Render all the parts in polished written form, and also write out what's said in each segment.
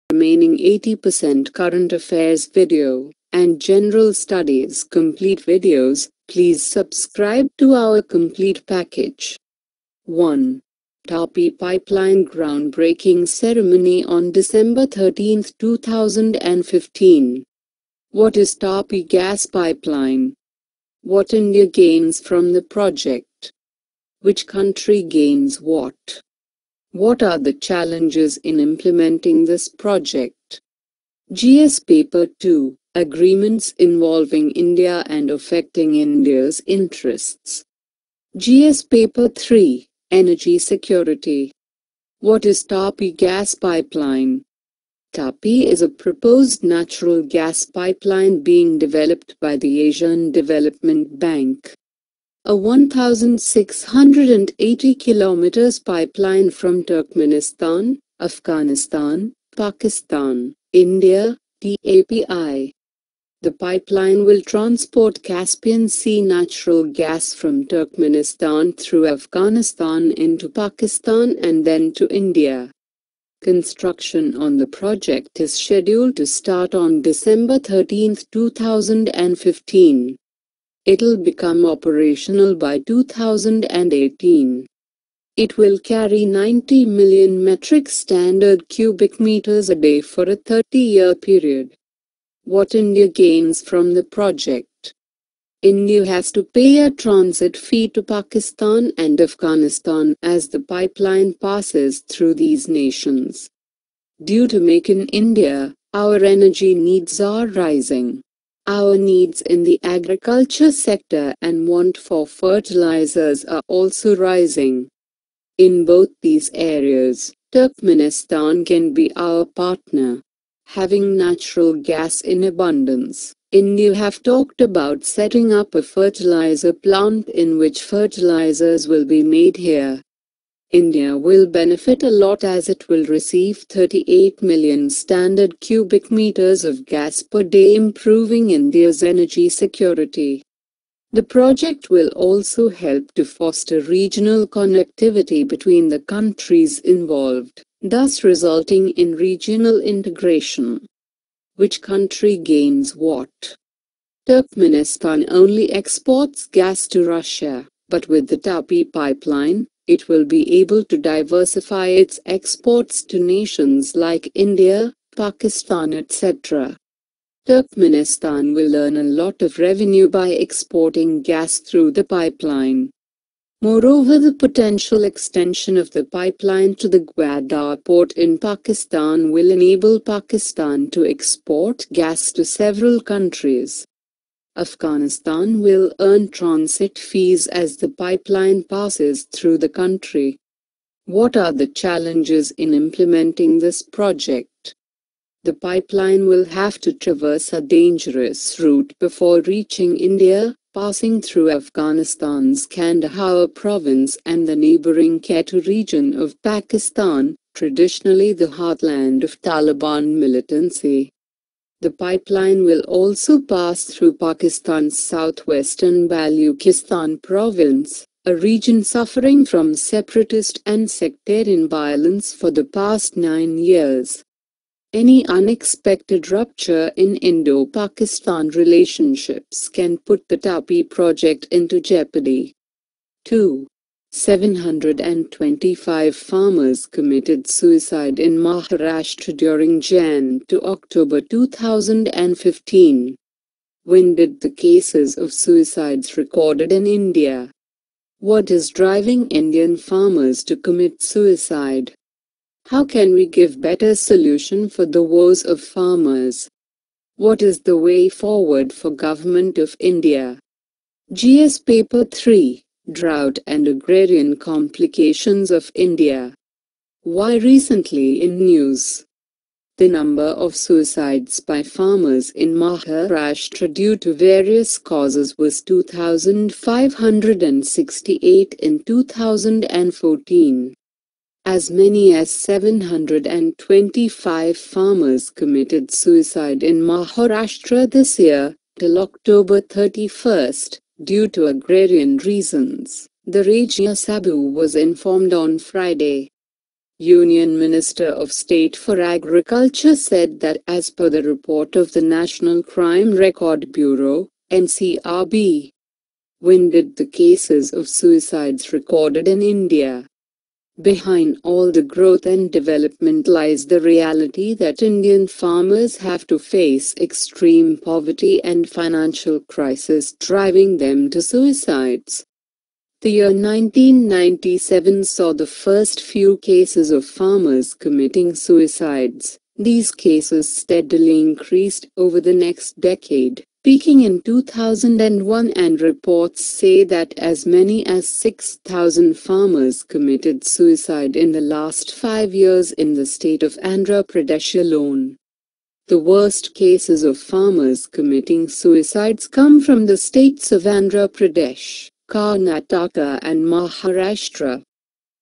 remaining 80% current affairs video and general studies complete videos, please subscribe to our complete package. 1. Tapi Pipeline groundbreaking ceremony on December 13, 2015. What is Tapi gas pipeline? What India gains from the project? Which country gains what? What are the challenges in implementing this project? GS Paper 2, Agreements involving India and affecting India's interests. GS Paper 3, Energy security. What is Tapi gas pipeline? Tapi is a proposed natural gas pipeline being developed by the Asian Development Bank. A 1,680 kilometers pipeline from Turkmenistan, Afghanistan, Pakistan, India, TAPI. The pipeline will transport Caspian Sea natural gas from Turkmenistan through Afghanistan into Pakistan and then to India. Construction on the project is scheduled to start on December 13, 2015. It'll become operational by 2018. It will carry 90 million metric standard cubic meters a day for a 30-year period. What India gains from the project? India has to pay a transit fee to Pakistan and Afghanistan as the pipeline passes through these nations. Due to Make in India, our energy needs are rising. Our needs in the agriculture sector and want for fertilizers are also rising. In both these areas, Turkmenistan can be our partner. Having natural gas in abundance, India have talked about setting up a fertilizer plant in which fertilizers will be made here. India will benefit a lot as it will receive 38 million standard cubic meters of gas per day, improving India's energy security. The project will also help to foster regional connectivity between the countries involved, thus resulting in regional integration. Which country gains what? Turkmenistan only exports gas to Russia, but with the Tapi pipeline, it will be able to diversify its exports to nations like India, Pakistan, etc. Turkmenistan will earn a lot of revenue by exporting gas through the pipeline. Moreover, the potential extension of the pipeline to the Gwadar port in Pakistan will enable Pakistan to export gas to several countries. Afghanistan will earn transit fees as the pipeline passes through the country. What are the challenges in implementing this project? The pipeline will have to traverse a dangerous route before reaching India, passing through Afghanistan's Kandahar province and the neighboring Quetta region of Pakistan, traditionally the heartland of Taliban militancy. The pipeline will also pass through Pakistan's southwestern Baluchistan province, a region suffering from separatist and sectarian violence for the past 9 years. Any unexpected rupture in Indo-Pakistan relationships can put the Tapi project into jeopardy. 2. 725 farmers committed suicide in Maharashtra during Jan to October 2015. When did the cases of suicides recorded in India? What is driving Indian farmers to commit suicide? How can we give better solution for the woes of farmers? What is the way forward for Government of India? GS Paper 3, Drought and Agrarian Complications of India. Why recently in news? The number of suicides by farmers in Maharashtra due to various causes was 2,568 in 2014. As many as 725 farmers committed suicide in Maharashtra this year, till October 31st, due to agrarian reasons, the Rajya Sabha was informed on Friday. Union Minister of State for Agriculture said that as per the report of the National Crime Record Bureau, NCRB, winded the cases of suicides recorded in India. Behind all the growth and development lies the reality that Indian farmers have to face extreme poverty and financial crisis driving them to suicides. The year 1997 saw the first few cases of farmers committing suicides. These cases steadily increased over the next decade, peaking in 2001, and reports say that as many as 6,000 farmers committed suicide in the last 5 years in the state of Andhra Pradesh alone. The worst cases of farmers committing suicides come from the states of Andhra Pradesh, Karnataka and Maharashtra.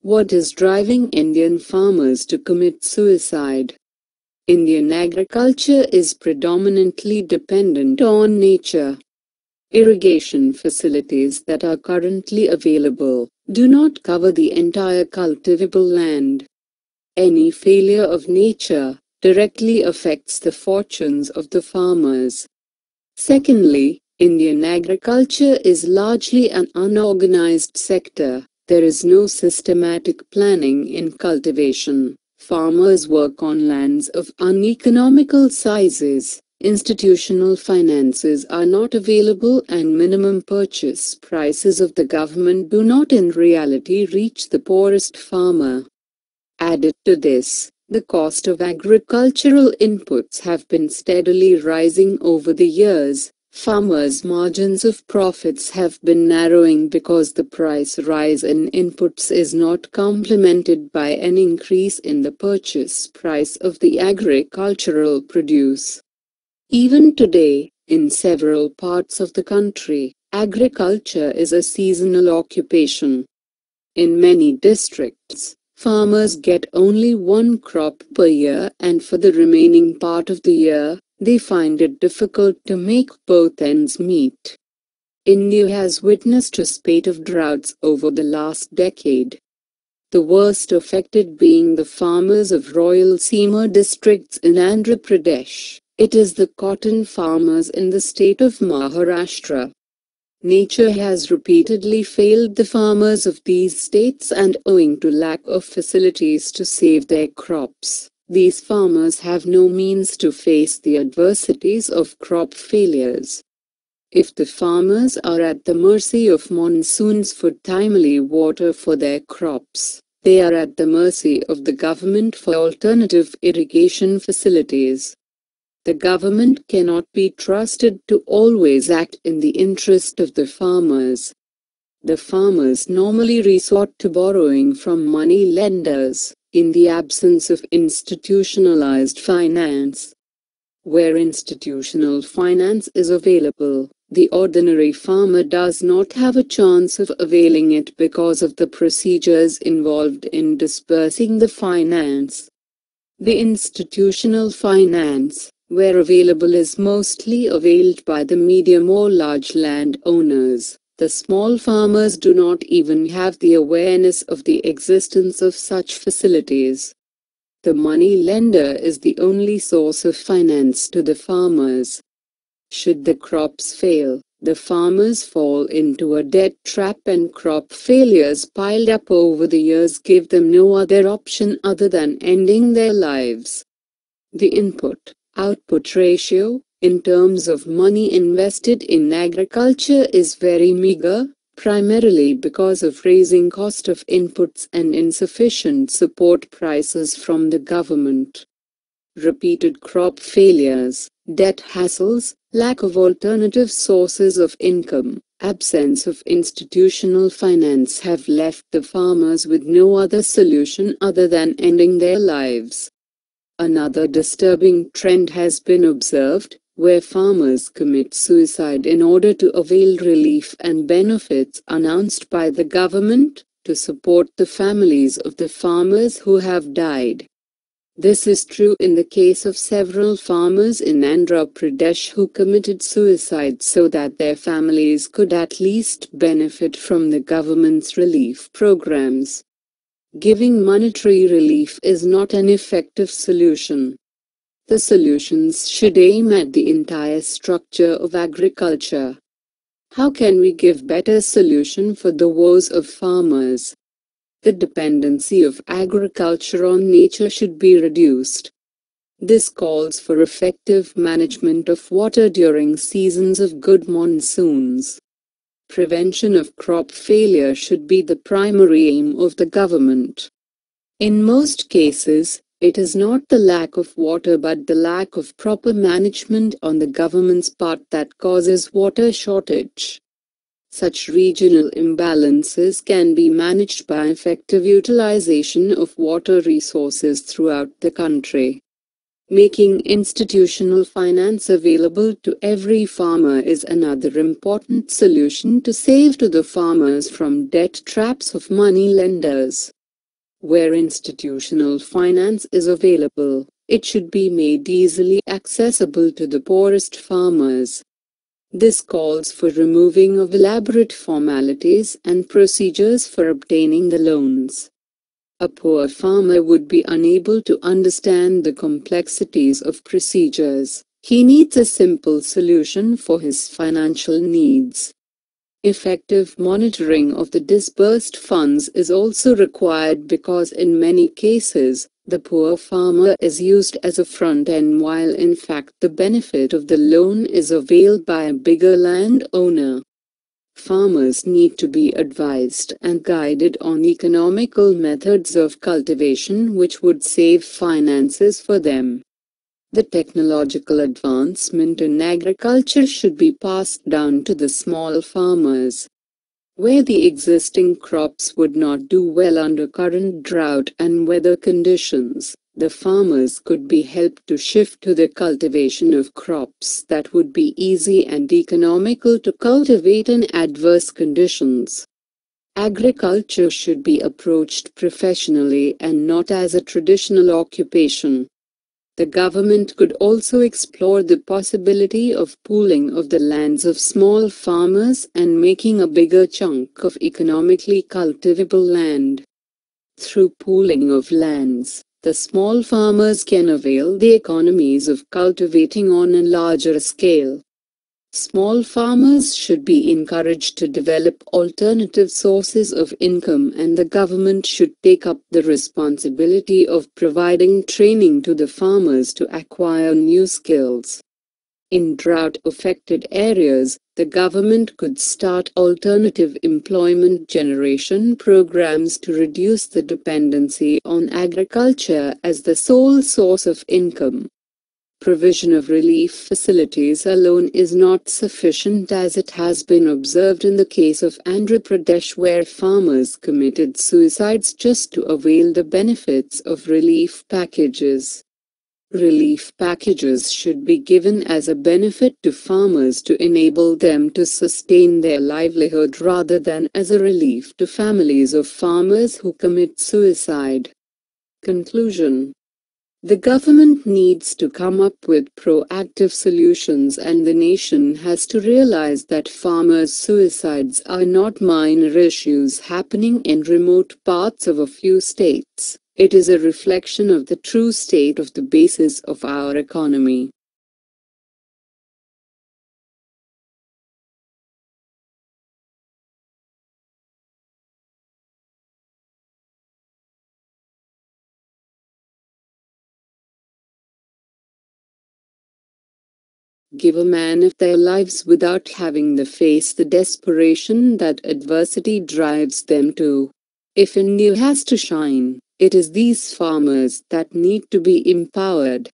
What is driving Indian farmers to commit suicide? Indian agriculture is predominantly dependent on nature. Irrigation facilities that are currently available do not cover the entire cultivable land. Any failure of nature directly affects the fortunes of the farmers. Secondly, Indian agriculture is largely an unorganized sector. There is no systematic planning in cultivation. Farmers work on lands of uneconomical sizes. Institutional finances are not available, and minimum purchase prices of the government do not in reality reach the poorest farmer. Added to this, the cost of agricultural inputs have been steadily rising over the years. Farmers' margins of profits have been narrowing because the price rise in inputs is not complemented by an increase in the purchase price of the agricultural produce. Even today, in several parts of the country, agriculture is a seasonal occupation. In many districts, farmers get only one crop per year, and for the remaining part of the year, they find it difficult to make both ends meet. India has witnessed a spate of droughts over the last decade. The worst affected being the farmers of Royal-Seema districts in Andhra Pradesh. It is the cotton farmers in the state of Maharashtra. Nature has repeatedly failed the farmers of these states, and owing to lack of facilities to save their crops, these farmers have no means to face the adversities of crop failures. If the farmers are at the mercy of monsoons for timely water for their crops, they are at the mercy of the government for alternative irrigation facilities. The government cannot be trusted to always act in the interest of the farmers. The farmers normally resort to borrowing from money lenders, in the absence of institutionalized finance. Where institutional finance is available, the ordinary farmer does not have a chance of availing it because of the procedures involved in disbursing the finance. The institutional finance, where available, is mostly availed by the medium or large landowners. The small farmers do not even have the awareness of the existence of such facilities. The money lender is the only source of finance to the farmers. Should the crops fail, the farmers fall into a debt trap, and crop failures piled up over the years give them no other option other than ending their lives. The input-output ratio, in terms of money invested in agriculture, is very meager, primarily because of raising cost of inputs and insufficient support prices from the government. Repeated crop failures, debt hassles, lack of alternative sources of income, absence of institutional finance have left the farmers with no other solution other than ending their lives. Another disturbing trend has been observed, where farmers commit suicide in order to avail relief and benefits announced by the government, to support the families of the farmers who have died. This is true in the case of several farmers in Andhra Pradesh who committed suicide so that their families could at least benefit from the government's relief programs. Giving monetary relief is not an effective solution. The solutions should aim at the entire structure of agriculture. How can we give better solution for the woes of farmers? The dependency of agriculture on nature should be reduced. This calls for effective management of water during seasons of good monsoons. Prevention of crop failure should be the primary aim of the government. In most cases, it is not the lack of water but the lack of proper management on the government's part that causes water shortage. Such regional imbalances can be managed by effective utilization of water resources throughout the country. Making institutional finance available to every farmer is another important solution to save to the farmers from debt traps of money lenders. Where institutional finance is available, it should be made easily accessible to the poorest farmers. This calls for removing of elaborate formalities and procedures for obtaining the loans. A poor farmer would be unable to understand the complexities of procedures. He needs a simple solution for his financial needs. Effective monitoring of the disbursed funds is also required because in many cases, the poor farmer is used as a front end while in fact the benefit of the loan is availed by a bigger landowner. Farmers need to be advised and guided on economical methods of cultivation which would save finances for them. The technological advancement in agriculture should be passed down to the small farmers. Where the existing crops would not do well under current drought and weather conditions, the farmers could be helped to shift to the cultivation of crops that would be easy and economical to cultivate in adverse conditions. Agriculture should be approached professionally and not as a traditional occupation. The government could also explore the possibility of pooling of the lands of small farmers and making a bigger chunk of economically cultivable land. Through pooling of lands, the small farmers can avail the economies of cultivating on a larger scale. Small farmers should be encouraged to develop alternative sources of income and the government should take up the responsibility of providing training to the farmers to acquire new skills. In drought-affected areas, the government could start alternative employment generation programs to reduce the dependency on agriculture as the sole source of income. Provision of relief facilities alone is not sufficient as it has been observed in the case of Andhra Pradesh where farmers committed suicides just to avail the benefits of relief packages. Relief packages should be given as a benefit to farmers to enable them to sustain their livelihood rather than as a relief to families of farmers who commit suicide. Conclusion. The government needs to come up with proactive solutions and the nation has to realize that farmers' suicides are not minor issues happening in remote parts of a few states. It is a reflection of the true state of the basis of our economy. Give a man of their lives without having to face the desperation that adversity drives them to. If India has to shine, it is these farmers that need to be empowered.